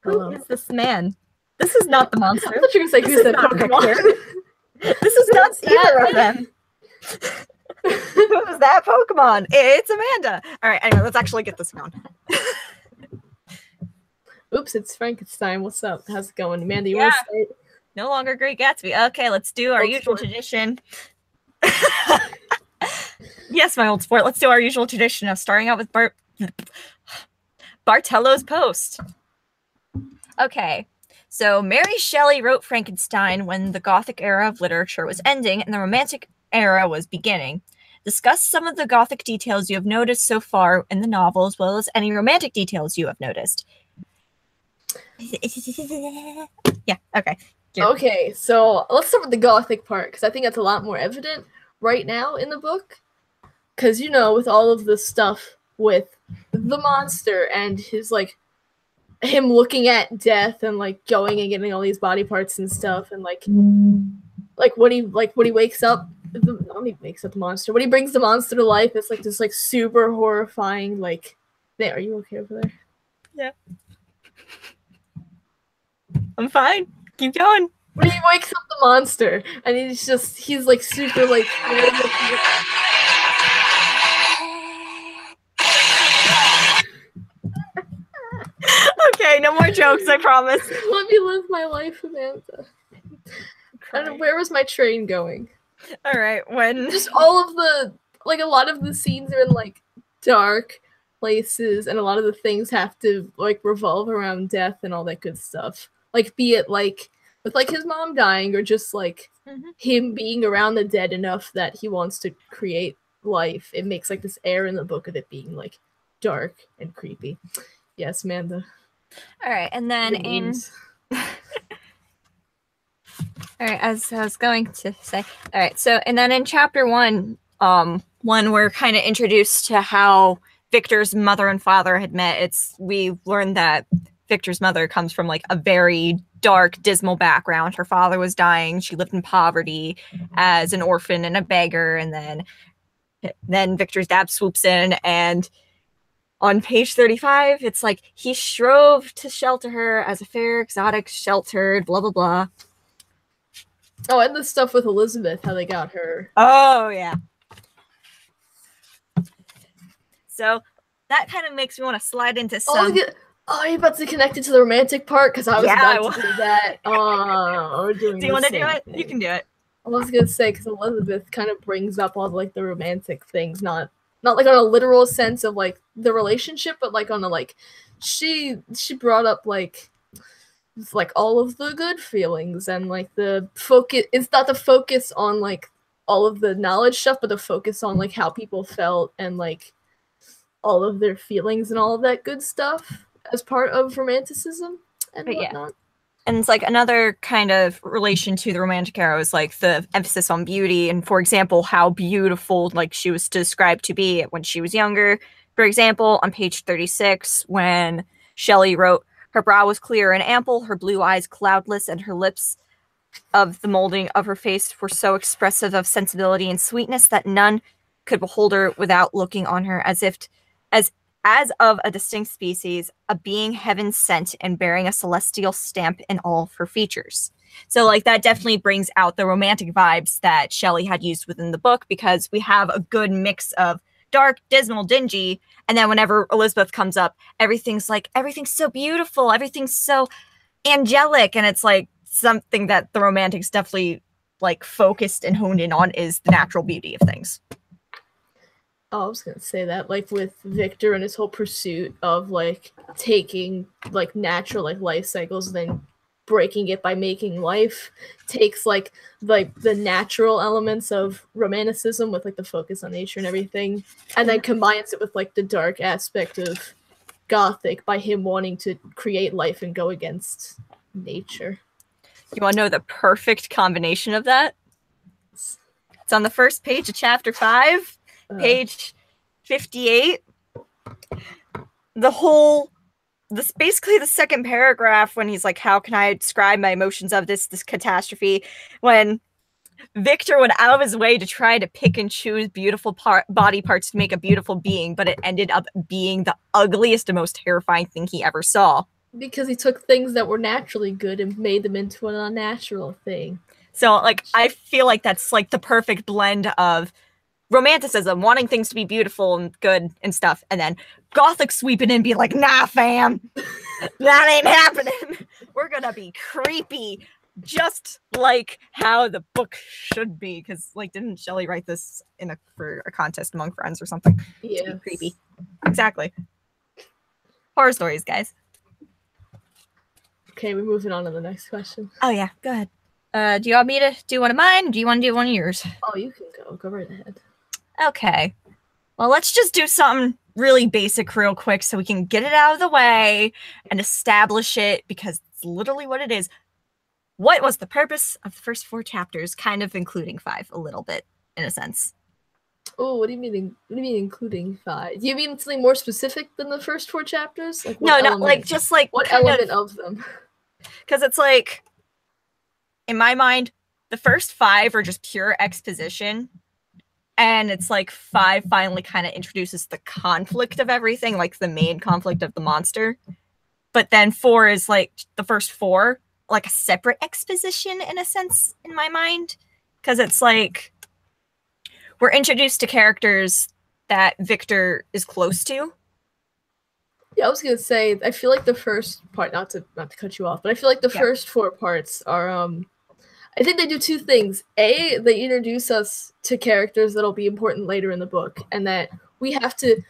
Who is this man? This is not the monster. I thought you were going to say, who's that Pokemon? This is not either of them. Who's that Pokemon? It's Amanda. All right, anyway, let's actually get this going. Oops, it's Frankenstein. What's up? How's it going? Amanda, you want to say it? No longer Great Gatsby. Okay, let's do our usual tradition. Yes, my old sport. Let's do our usual tradition of starting out with Bartello's Post. Okay, so Mary Shelley wrote Frankenstein when the Gothic era of literature was ending and the Romantic era was beginning. Discuss some of the Gothic details you have noticed so far in the novel, as well as any romantic details you have noticed. Yeah, okay. Okay, so let's start with the Gothic part, because I think that's a lot more evident right now in the book. Because, you know, with all of the stuff with the monster and his, like, him looking at death and, like, going and getting all these body parts and stuff, and, when he wakes up, when he brings the monster to life, it's, like, this, like, super horrifying, like, there, are you okay over there? Yeah. I'm fine. Keep going. When he wakes up the monster, and he's like super like. Okay, no more jokes, I promise. Let me live my life, Amanda. And where was my train going? All right, when just all of the like a lot of the scenes are in like dark places, and a lot of the things have to like revolve around death and all that good stuff. Like, be it like with like his mom dying, or just like him being around the dead enough that he wants to create life. It makes like this air in the book of it being like dark and creepy. Yes, Amanda. All right, and then all right, as I was going to say, all right, so and then in chapter 1, when we're kind of introduced to how Victor's mother and father had met, we learned that Victor's mother comes from like a very dark, dismal background. Her father was dying. She lived in poverty as an orphan and a beggar. And then Victor's dad swoops in, and on page 35, it's like he strove to shelter her as a fair, exotic, sheltered, blah, blah, blah. Oh, and the stuff with Elizabeth, how they got her. Oh, yeah. So that kind of makes me want to slide into some... Oh, are you about to connect it to the romantic part? Because I was about to do that. Oh, we're doing Do you want to do it? thing. You can do it. I was going to say, because Elizabeth kind of brings up all like the romantic things, not like on a literal sense of like the relationship, but like on a like, she brought up like all of the good feelings and like the focus. It's not the focus on like all of the knowledge stuff, but the focus on like how people felt and like all of their feelings and all of that good stuff as part of romanticism and whatnot. Yeah. And it's like another kind of relation to the romantic era is like the emphasis on beauty. And for example, how beautiful like she was described to be when she was younger. For example, on page 36, when Shelley wrote, her brow was clear and ample, her blue eyes cloudless, and her lips of the molding of her face were so expressive of sensibility and sweetness that none could behold her without looking on her as of a distinct species, a being heaven sent and bearing a celestial stamp in all of her features. So like that definitely brings out the romantic vibes that Shelley had used within the book, because we have a good mix of dark, dismal, dingy, and then whenever Elizabeth comes up, everything's so beautiful, everything's so angelic, and it's like something that the romantics definitely like focused and honed in on is the natural beauty of things. Oh, I was gonna say that, like with Victor and his whole pursuit of like taking like natural like life cycles and then breaking it by making life, takes like the natural elements of romanticism with like the focus on nature and everything, and then combines it with like the dark aspect of Gothic by him wanting to create life and go against nature. You want to know the perfect combination of that? It's on the first page of chapter 5. Page 58. This basically the second paragraph when he's like, how can I describe my emotions of this catastrophe? When Victor went out of his way to try to pick and choose beautiful body parts to make a beautiful being, but it ended up being the ugliest and most terrifying thing he ever saw. Because he took things that were naturally good and made them into an unnatural thing. So, like, I feel like that's like the perfect blend of romanticism, wanting things to be beautiful and good and stuff, and then Gothic sweeping in and be like, nah, fam, that ain't happening. We're gonna be creepy, just like how the book should be. Because, like, didn't Shelley write this for a contest among friends or something? Yeah. To be creepy. Exactly. Horror stories, guys. Okay, we're moving on to the next question. Oh yeah, go ahead. Do you want me to do one of mine? Do you want to do one of yours? Oh, you can go. Go right ahead. Okay. Well, let's just do something really basic real quick so we can get it out of the way and establish it, because it's literally what it is. What was the purpose of the first 4 chapters, kind of including 5 a little bit, in a sense? Oh, what do you mean? What do you mean including 5? Do you mean something more specific than the first 4 chapters? Like no, not like just like what element of them? Because it's like, in my mind, the first 5 are just pure exposition, and it's like 5 finally kind of introduces the conflict of everything, like the main conflict of the monster. But then 4 is like the first 4, like a separate exposition in a sense, in my mind, because it's like we're introduced to characters that Victor is close to. Yeah, I was gonna say, I feel like the first part, not to cut you off, but I feel like the first 4 parts are I think they do 2 things. A, they introduce us to characters that'll be important later in the book, and that we have to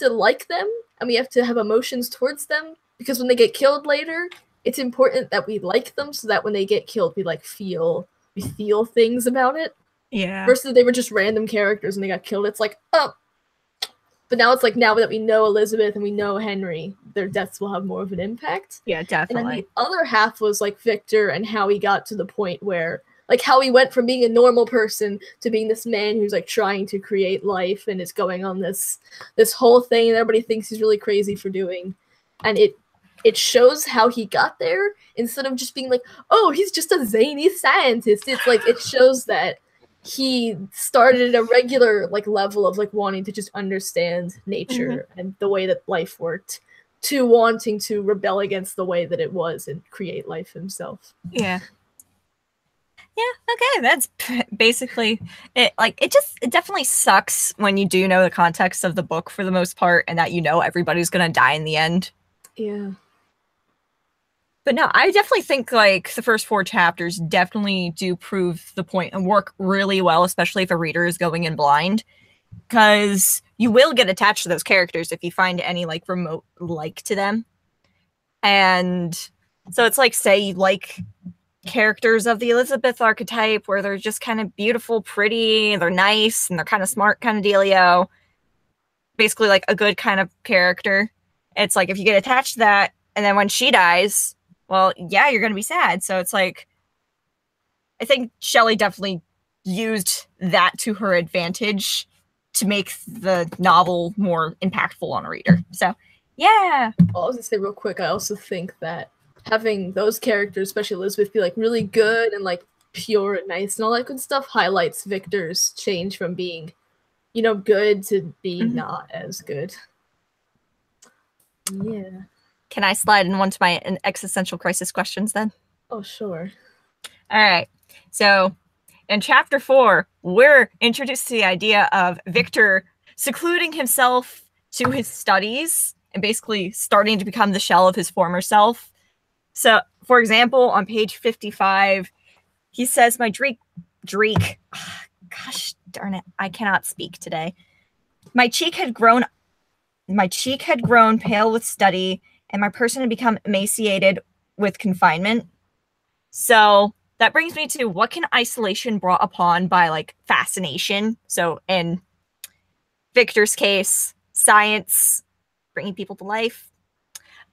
like them, and we have to have emotions towards them, because when they get killed later, it's important that we like them, so that when they get killed, we feel things about it. Yeah. Versus they were just random characters and they got killed. It's like, oh. But now it's like, now that we know Elizabeth and we know Henry, their deaths will have more of an impact. Yeah, definitely. And then the other half was like Victor and how he got to the point where, like, how he went from being a normal person to being this man who's like trying to create life and is going on this whole thing, and everybody thinks he's really crazy for doing. And it shows how he got there, instead of just being like, oh, he's just a zany scientist. It's like, it shows that he started at a regular level of wanting to just understand nature and the way that life worked, to wanting to rebel against the way that it was and create life himself. Yeah. Okay, that's basically it. Like, it definitely sucks when you do know the context of the book for the most part, and that everybody's gonna die in the end. Yeah. But no, I definitely think like the first 4 chapters definitely do prove the point and work really well, especially if a reader is going in blind, because you will get attached to those characters if you find any remote like to them. And so it's like, say you like characters of the Elizabeth archetype, where they're just kind of beautiful, pretty, they're nice, and they're kind of smart kind of dealio. Basically like a good kind of character. It's like, if you get attached to that, and then when she dies, well, yeah, you're going to be sad. So it's like, I think Shelley definitely used that to her advantage to make the novel more impactful on a reader. So, yeah. Well, I was going to say real quick, I also think that having those characters, especially Elizabeth, be really good and pure and nice and all that good stuff, highlights Victor's change from being, good to being not as good. Yeah. Can I slide in one to my existential crisis questions then? Oh, sure. All right. So in chapter 4, we're introduced to the idea of Victor secluding himself to his studies and basically starting to become the shell of his former self. So, for example, on page 55, he says, gosh darn it, I cannot speak today. My cheek had grown pale with study, and my person had become emaciated with confinement. So that brings me to, what can isolation brought upon by fascination? So in Victor's case, science, bringing people to life.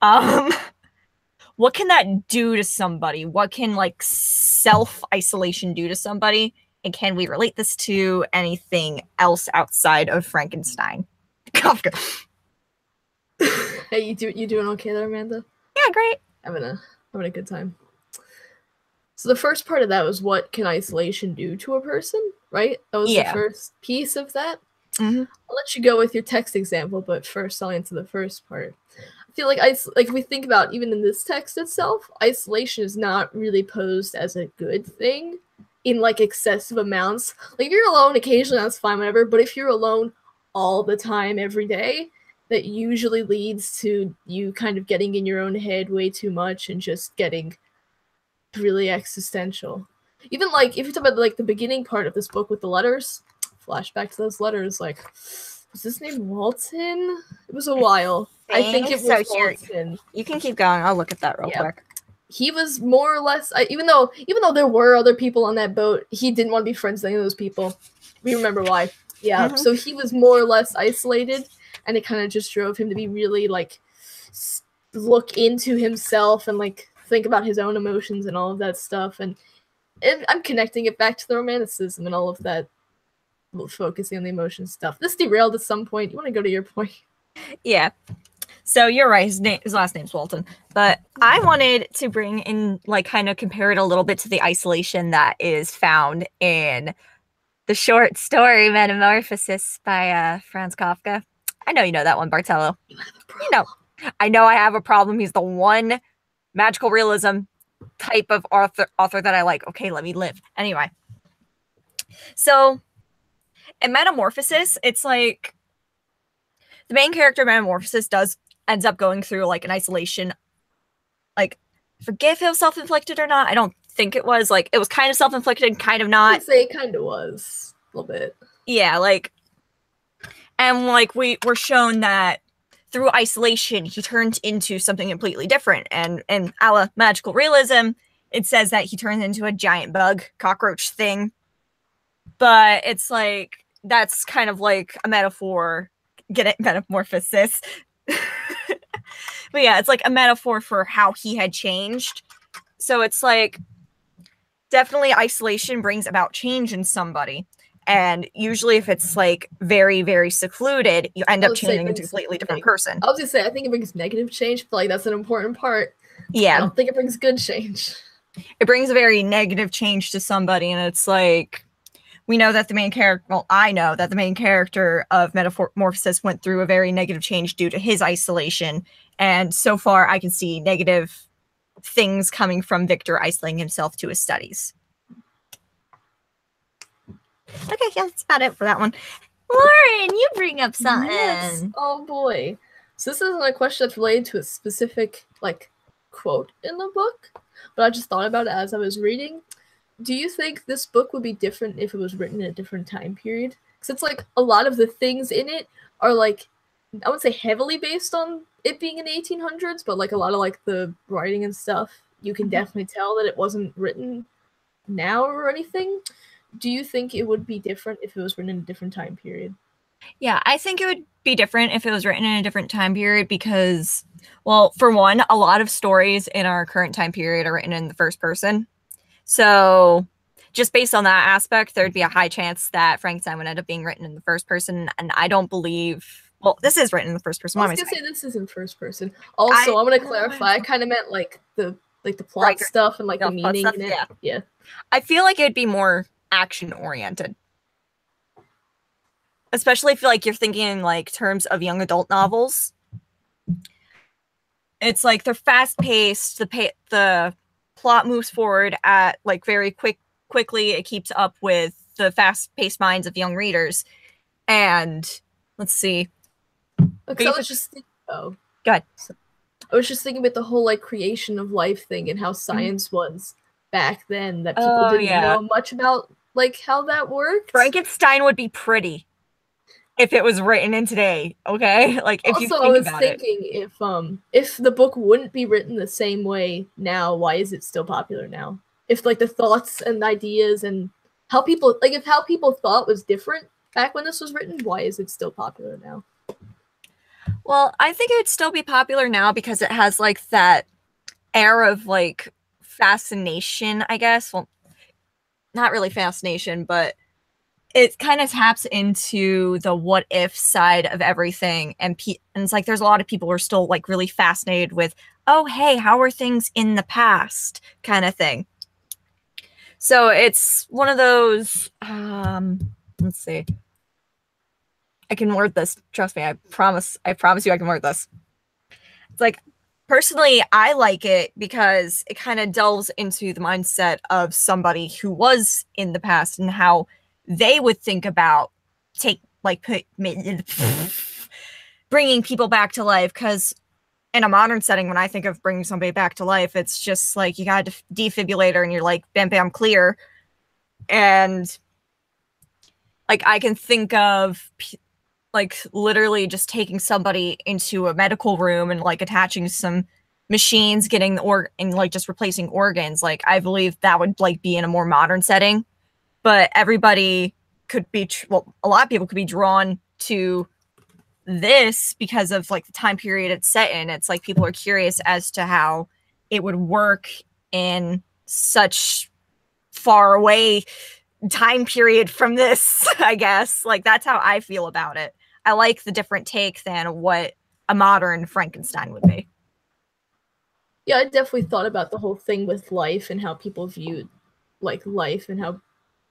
What can that do to somebody? What can self-isolation do to somebody? And can we relate this to anything else outside of Frankenstein? Kafka. Hey, you doing okay there, Amanda? Yeah, great. Having a good time. So the first part of that was, what can isolation do to a person, right? That was the first piece of that. Mm-hmm. I'll let you go with your text example, but first I'll answer the first part. I feel like like if we think about even in this text itself, isolation is not really posed as a good thing in like excessive amounts. Like if you're alone occasionally, that's fine, whatever. But if you're alone all the time, every day, that usually leads to you kind of getting in your own head way too much and just getting really existential. Even like if you talk about like the beginning part of this book with the letters, flashback to those letters, like was his name Walton? It was a while. I think it was Walton. You can keep going. I'll look at that real quick. He was more or less, even though there were other people on that boat, he didn't want to be friends with any of those people. We remember why. Yeah, so he was more or less isolated, and it kind of just drove him to be really like look into himself and like think about his own emotions and all of that stuff. And I'm connecting it back to the romanticism and all of that, focusing on the emotion stuff. This derailed at some point. You want to go to your point? Yeah. So you're right. His last name's Walton. But I wanted to bring in, like, kind of compare it a little bit to the isolation that is found in the short story Metamorphosis by Franz Kafka. I know you know that one, Bartello. You have a problem. I know I have a problem. He's the one magical realism type of author that I like. Okay, let me live. Anyway. So in Metamorphosis, it's like the main character Metamorphosis ends up going through like an isolation. Like, forget if it was self-inflicted or not. I don't think it was. Like, it was kind of self-inflicted, kind of not. I'd say it kind of was a little bit. Yeah, like, and like we're shown that through isolation, he turned into something completely different. And a la magical realism, it says that he turns into a giant bug, cockroach thing. But it's like, that's kind of like a metaphor. Get it? Metamorphosis. But yeah, it's like a metaphor for how he had changed. So it's like, definitely isolation brings about change in somebody. And usually if it's like very, very secluded, you end up changing into a completely different person. I was gonna say, I think it brings negative change, but like that's an important part. Yeah. I don't think it brings good change. It brings a very negative change to somebody, and it's like, we know that the main character, well, I know that the main character of Metamorphosis went through a very negative change due to his isolation. And so far, I can see negative things coming from Victor isolating himself to his studies. Okay, yeah, that's about it for that one. Lauren, you bring up something. Yes. Oh boy. So this isn't a question that's related to a specific like quote in the book, but I just thought about it as I was reading. Do you think this book would be different if it was written in a different time period? Because it's like a lot of the things in it are like, I wouldn't say heavily based on it being in the 1800s, but like a lot of like the writing and stuff, you can definitely tell that it wasn't written now or anything. Do you think it would be different if it was written in a different time period? Yeah, I think it would be different if it was written in a different time period because, well, for one, a lot of stories in our current time period are written in the first person. So just based on that aspect, there'd be a high chance that Frankenstein would end up being written in the first person. And I don't believe, well, this is written in the first person. I was going to say this is in first person. Also, I'm going to clarify. I kind of meant like the plot stuff and like the meaning in it. Yeah. I feel like it'd be more action oriented. Especially if like you're thinking in like terms of young adult novels. It's like they're fast paced, the plot moves forward at like very quickly. It keeps up with the fast-paced minds of young readers. And let's see. Okay, I was just thinking, go ahead. I was just thinking about the whole like creation of life thing and how science was back then, that people didn't know much about like how that worked. Frankenstein would be pretty if it was written in today, okay? Like if you think about it. Also, I was thinking if the book wouldn't be written the same way now, why is it still popular now? If like the thoughts and ideas and how people thought was different back when this was written, why is it still popular now? Well, I think it would still be popular now because it has like that air of like fascination, I guess. Well, not really fascination, but it kind of taps into the what if side of everything. And it's like there's a lot of people who are still like really fascinated with, oh, hey, how are things in the past kind of thing. So it's one of those, let's see. I can word this. Trust me, I promise. I promise you, I can word this. It's like, personally, I like it because it kind of delves into the mindset of somebody who was in the past and how they would think about bringing people back to life. Because in a modern setting, when I think of bringing somebody back to life, it's just like you got a defibrillator and you're like, bam, bam, clear. And like I can think of like literally just taking somebody into a medical room and like attaching some machines, getting and like just replacing organs. Like I believe that would like be in a more modern setting, but everybody could be well, a lot of people could be drawn to this because of like the time period it's set in. It's like people are curious as to how it would work in such far away time period from this, I guess. Like that's how I feel about it. I like the different take than what a modern Frankenstein would be. Yeah, I definitely thought about the whole thing with life and how people viewed like life and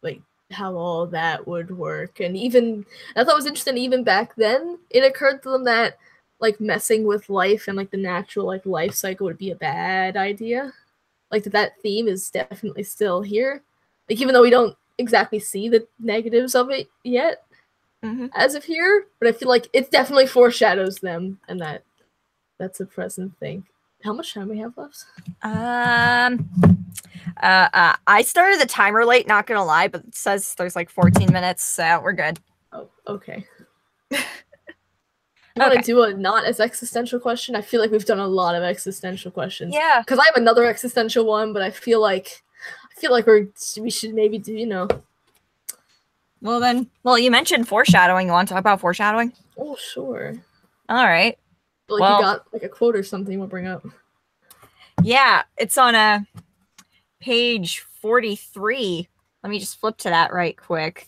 like how all that would work. And even I thought it was interesting even back then it occurred to them that like messing with life and like the natural like life cycle would be a bad idea. Like that theme is definitely still here. Like even though we don't exactly see the negatives of it yet as of here, but I feel like it definitely foreshadows them and that's a present thing. How much time we have left? I started the timer late, not gonna lie, but it says there's like 14 minutes, so we're good. Oh, okay. You want to do a not as existential question? I feel like we've done a lot of existential questions. Yeah. Because I have another existential one, but I feel like we should maybe do, you know. Well, you mentioned foreshadowing. You want to talk about foreshadowing? Oh, sure. All right. But like you got like a quote or something you want to bring up. Yeah, it's on page 43. Let me just flip to that right quick.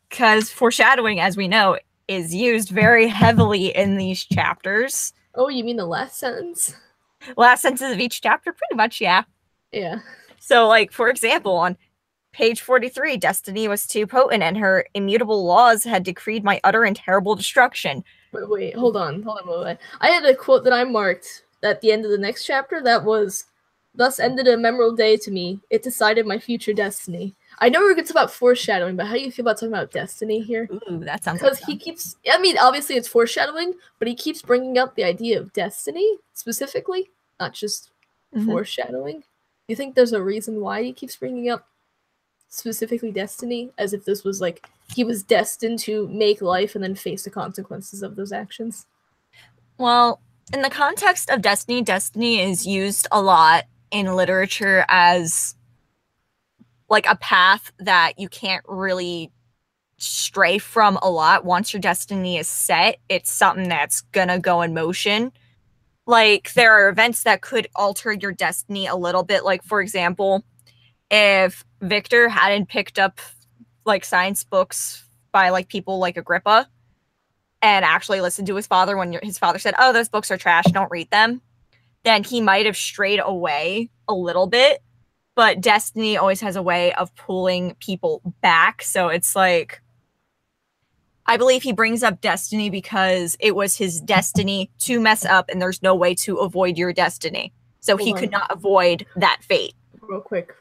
Because foreshadowing, as we know, is used very heavily in these chapters. Oh, you mean the last sentence? Last sentence of each chapter, pretty much, yeah. Yeah. So, like, for example, on page 43, destiny was too potent and her immutable laws had decreed my utter and terrible destruction. Wait, hold on. Wait. I had a quote that I marked at the end of the next chapter that was, thus ended a memorable day to me. It decided my future destiny. I know we're going to talk about foreshadowing, but how do you feel about talking about destiny here? Ooh, that sounds because he keeps. I mean, obviously it's foreshadowing, but he keeps bringing up the idea of destiny specifically, not just foreshadowing. Do you think there's a reason why he keeps bringing up specifically destiny, as if this was like he was destined to make life and then face the consequences of those actions? Well, in the context of destiny, destiny is used a lot in literature as like a path that you can't really stray from a lot. Once your destiny is set, it's something that's gonna go in motion. Like there are events that could alter your destiny a little bit. Like for example, if Victor hadn't picked up like science books by like people like Agrippa and actually listened to his father when his father said, "Oh, those books are trash, don't read them," then he might have strayed away a little bit. But destiny always has a way of pulling people back. So it's like, I believe he brings up destiny because it was his destiny to mess up and there's no way to avoid your destiny. So he could not avoid that fate. Real quick,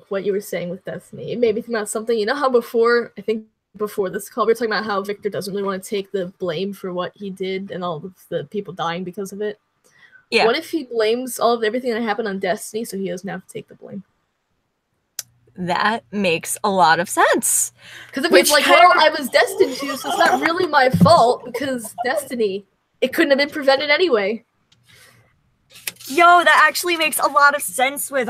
what you were saying with destiny. It made me think about something. You know how before this call, we were talking about how Victor doesn't really want to take the blame for what he did and all of the people dying because of it. Yeah. What if he blames all of everything that happened on destiny so he doesn't have to take the blame? That makes a lot of sense. Because if he's like, well, I was destined to, so it's not really my fault because destiny, it couldn't have been prevented anyway. Yo, that actually makes a lot of sense with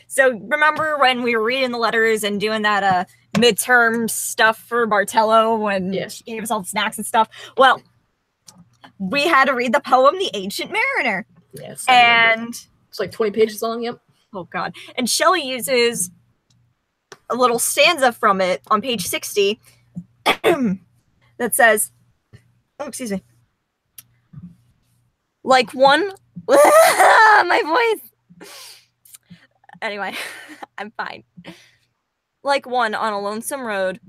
so remember when we were reading the letters and doing that midterm stuff for Bartello when he gave us all the snacks and stuff? Well, we had to read the poem The Ancient Mariner. Yes. And it's like 20 pages long, yep. Oh god. And Shelley uses a little stanza from it on page 60 that says, oh, excuse me. Like one my voice. Anyway, I'm fine. Like one on a lonesome road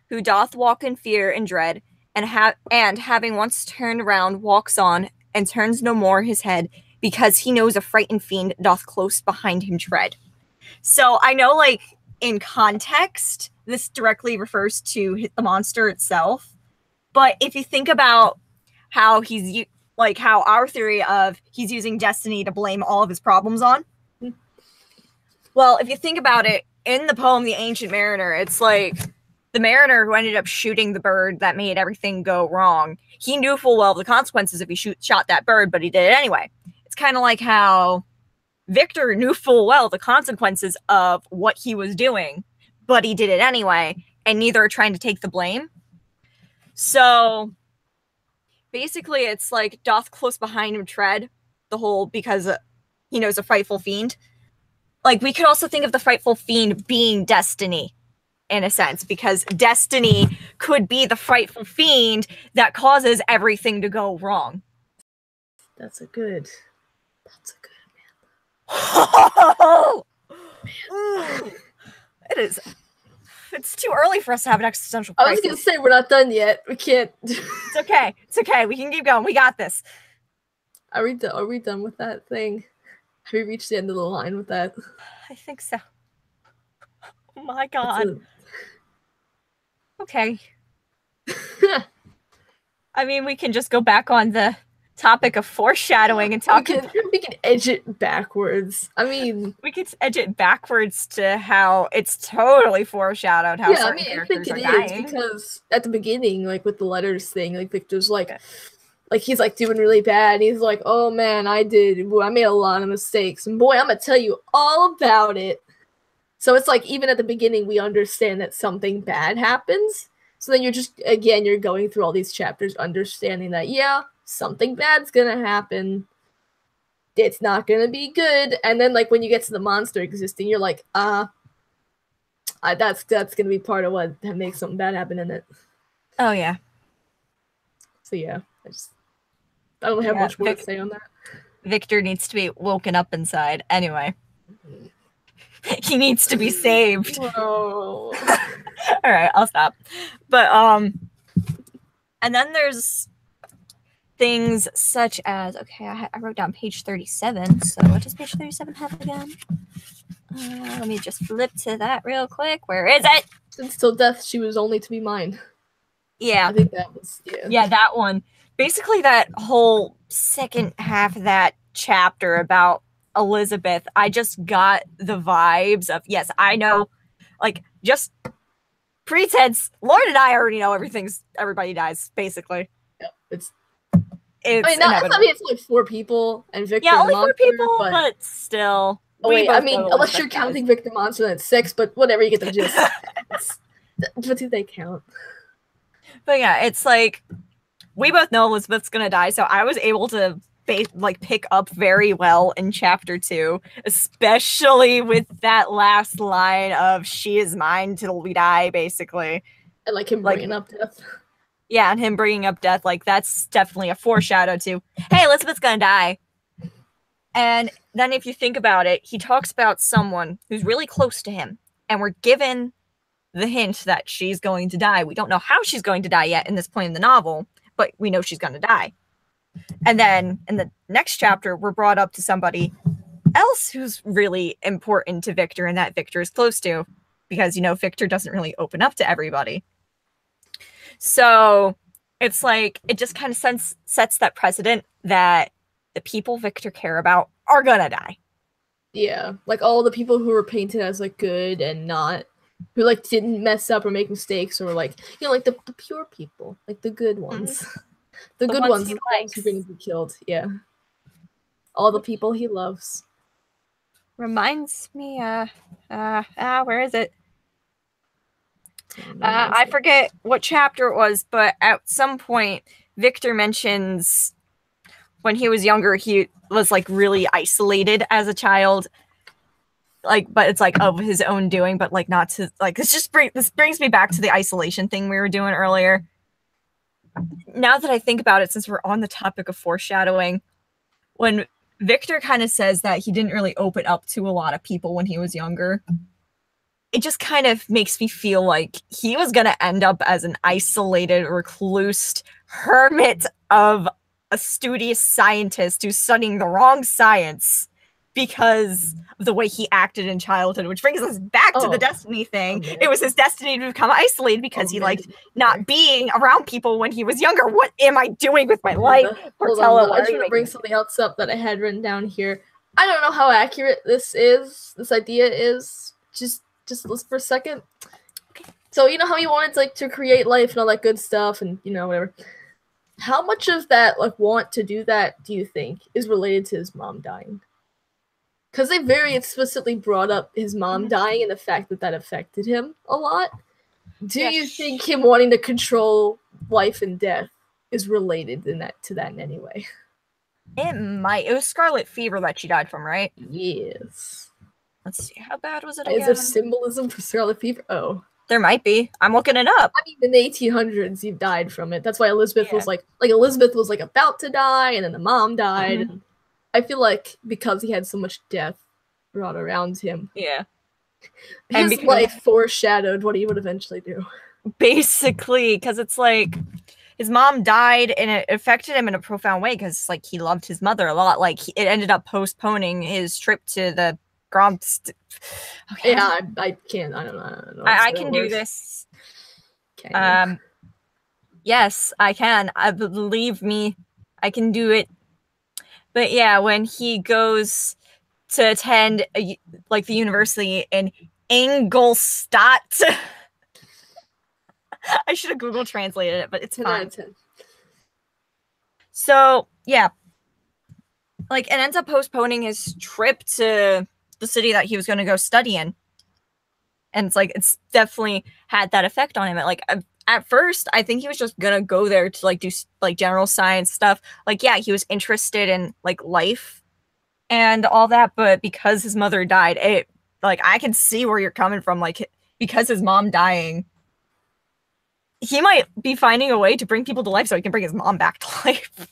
who doth walk in fear and dread, and having once turned around, walks on, and turns no more his head, because he knows a frightened fiend doth close behind him tread. So I know, like, in context, this directly refers to the monster itself. But if you think about how how our theory of he's using destiny to blame all of his problems on, well, if you think about it, in the poem The Ancient Mariner, it's like the mariner who ended up shooting the bird that made everything go wrong. He knew full well the consequences if he shot that bird, but he did it anyway. It's kind of like how Victor knew full well the consequences of what he was doing, but he did it anyway, and neither are trying to take the blame. So basically, it's like doth close behind him tread, the whole, because he knows a frightful fiend. Like, we could also think of the frightful fiend being destiny, in a sense, because destiny could be the frightful fiend that causes everything to go wrong. That's a good Oh, it is. It's too early for us to have an existential crisis. I was gonna say we're not done yet. We can't. It's okay. It's okay. We can keep going. We got this. Are we done with that thing? Have we reached the end of the line with that? I think so. Oh my god. Okay. I mean, we can just go back on the topic of foreshadowing and talk. We can edge it backwards. I mean, we could edge it backwards to how it's totally foreshadowed how certain characters are dying. Because at the beginning, like with the letters thing, like Victor's like he's like doing really bad. And he's like, "Oh man, I made a lot of mistakes, and boy, I'm gonna tell you all about it." So it's like even at the beginning, we understand that something bad happens. So then you're going through all these chapters, understanding that something bad's gonna happen. It's not gonna be good. And then like when you get to the monster existing, you're like, that's gonna be part of what makes something bad happen in it. Oh yeah. So yeah, I don't have much more to say on that. Victor needs to be woken up inside. Anyway. He needs to be saved. Whoa. All right, I'll stop. But and then there's things such as, okay, I wrote down page 37. So what does page 37 have again? Let me just flip to that real quick. Where is it? Since till death she was only to be mine. Yeah. I think that was Yeah, that one. Basically that whole second half of that chapter about Elizabeth, I just got the vibes of, yes, I know, like, just pretense. Lauren and I already know everybody dies, basically. Yeah, it's I mean, it's like 4 people and Victor. Yeah, only 4 people, but still. Oh wait, I mean, unless you're counting Victor Monster, that's 6. But whatever, you get the gist. But do they count? But yeah, it's like we both know Elizabeth's gonna die, so I was able to pick up very well in chapter 2, especially with that last line of "She is mine till we die," basically, and like him bringing up death. Yeah, and him bringing up death, like that's definitely a foreshadow to, hey, Elizabeth's gonna die. And then if you think about it, he talks about someone who's really close to him, and we're given the hint that she's going to die. We don't know how she's going to die yet in this point in the novel, but we know she's going to die. And then in the next chapter, we're brought up to somebody else who's really important to Victor and that Victor is close to, because, Victor doesn't really open up to everybody. So it's like, it just kind of sets that precedent that the people Victor care about are gonna die. Yeah, like all the people who were painted as like good and not, who like didn't mess up or make mistakes, or like, like the pure people, like the good ones. Mm-hmm. The good ones who are going to be killed. Yeah. All the people he loves. Reminds me, where is it? I forget what chapter it was, but at some point, Victor mentions when he was younger, he was like really isolated as a child. Like, but it's like of his own doing, but like not to like, this brings me back to the isolation thing we were doing earlier. Now that I think about it, since we're on the topic of foreshadowing, when Victor kind of says that he didn't really open up to a lot of people when he was younger, it just kind of makes me feel like he was going to end up as an isolated, recluse hermit of a studious scientist who's studying the wrong science because of the way he acted in childhood, which brings us back to the destiny thing. It was his destiny to become isolated because he liked not being around people when he was younger. What am I doing with my life? Hold on, I just want to bring something else up that I had written down here. I don't know how accurate this idea is. Just listen for a second. Okay. So you know how he wanted to create life and all that good stuff and whatever. How much of that want to do that do you think is related to his mom dying? Because they very explicitly brought up his mom dying and the fact that affected him a lot. Do you think him wanting to control life and death is related to that in any way? It might. It was scarlet fever that she died from, right? Yes. Let's see. How bad was it again? Is there symbolism for scarlet fever? Oh. There might be. I'm looking it up. I mean, in the 1800s, he died from it. That's why Elizabeth was Elizabeth was about to die, and then the mom died. Mm-hmm. I feel like because he had so much death brought around him. Yeah. His life foreshadowed what he would eventually do. Basically, because it's like his mom died and it affected him in a profound way because he loved his mother a lot. It ended up postponing his trip to the Grand. Okay. Yeah, I can't. I don't know. I can do this. Okay. Yes, I can. Believe me, I can do it. But yeah, when he goes to attend the university in Ingolstadt, I should have Google translated it, but it's fine. So yeah, it ends up postponing his trip to the city that he was going to go study in, and it's definitely had that effect on him. At first, I think he was just gonna go there to do general science stuff. Yeah, he was interested in life and all that, but because his mother died, I can see where you're coming from. Because his mom dying, he might be finding a way to bring people to life so he can bring his mom back to life.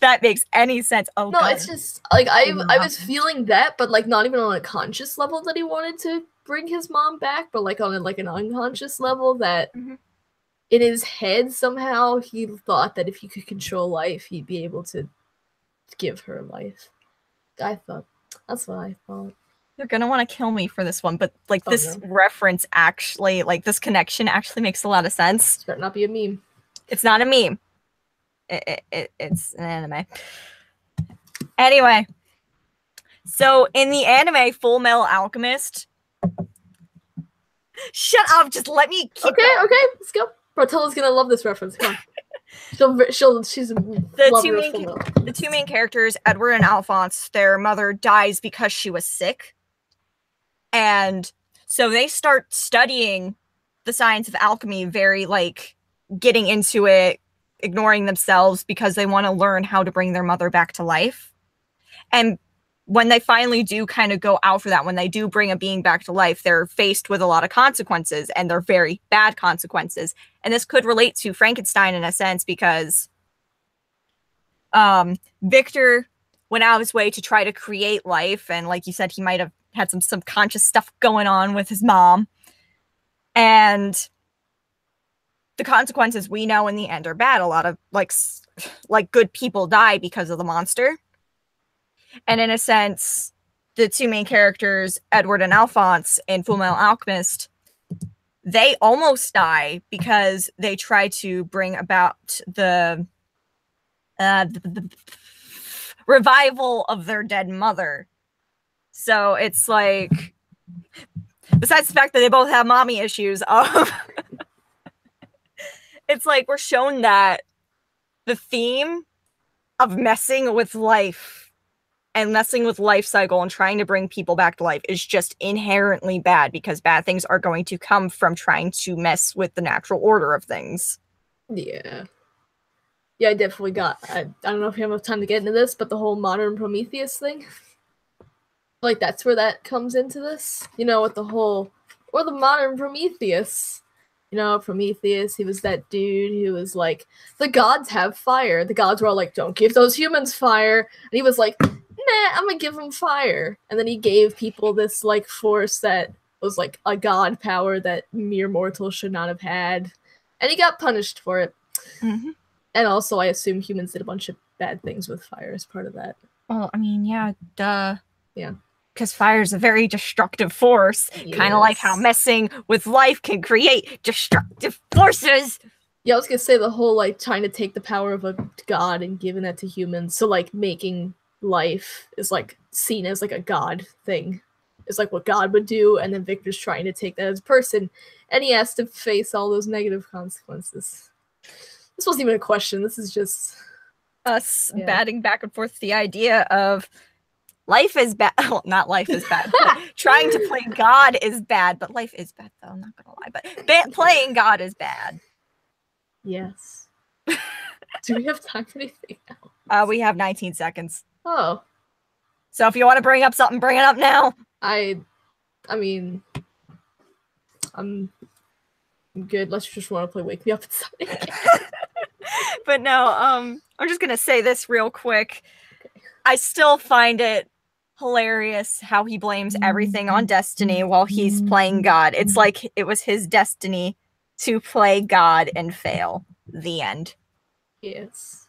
That makes any sense. Oh no, God. It's just I was feeling that, but not even on a conscious level that he wanted to bring his mom back, but on an unconscious level that in his head somehow he thought that if he could control life, he'd be able to give her life. That's what I thought. You're gonna want to kill me for this one, but this reference actually, this connection actually makes a lot of sense. It's better not be a meme. It's not a meme. It's an anime. Anyway, so in the anime Full Metal Alchemist, shut up! Just let me keep going. Okay, let's go. Bartella's gonna love this reference. Come on. She's the two main characters, Edward and Alphonse. Their mother dies because she was sick, and so they start studying the science of alchemy. Very getting into it, ignoring themselves because they want to learn how to bring their mother back to life. And when they finally do kind of go out for that, when they do bring a being back to life, they're faced with a lot of consequences, and they're very bad consequences. And this could relate to Frankenstein in a sense because Victor went out of his way to try to create life, and like you said, he might have had some subconscious stuff going on with his mom. And the consequences we know in the end are bad. A lot of good people die because of the monster. And in a sense, the two main characters, Edward and Alphonse in Full Metal Alchemist, they almost die because they try to bring about the revival of their dead mother. So it's besides the fact that they both have mommy issues, it's we're shown that the theme of messing with life and messing with life cycle and trying to bring people back to life is just inherently bad because bad things are going to come from trying to mess with the natural order of things. Yeah. Yeah, I definitely got... I don't know if you have time to get into this, but the whole modern Prometheus thing. That's where that comes into this. With the whole... Or the modern Prometheus. Prometheus, he was that dude who was the gods have fire. The gods were all don't give those humans fire. And he was nah, I'm gonna give them fire. And then he gave people this force that was like a god power that mere mortals should not have had, and he got punished for it. Mm-hmm. And also, I assume humans did a bunch of bad things with fire as part of that. Well, I mean, yeah, duh. Yeah. Because fire is a very destructive force. Yes. Kind of like how messing with life can create destructive forces. Yeah, I was gonna say the whole like trying to take the power of a god and giving that to humans. So like making life is like seen as like a god thing. It's like what God would do, and then Victor's trying to take that as a person, and he has to face all those negative consequences. This wasn't even a question. This is just us batting back and forth the idea of life is bad. Well, not life is bad. Trying to play God is bad, but life is bad, though. I'm not gonna lie. But playing God is bad. Yes. Do we have time for anything else? We have 19 seconds. Oh. So if you want to bring up something, bring it up now. I mean, I'm good. Let's just want to play Wake Me Up Inside. But no, I'm just gonna say this real quick. Okay. I still find it hilarious how he blames everything on destiny while he's playing God. It's like it was his destiny to play God and fail. The end. Yes.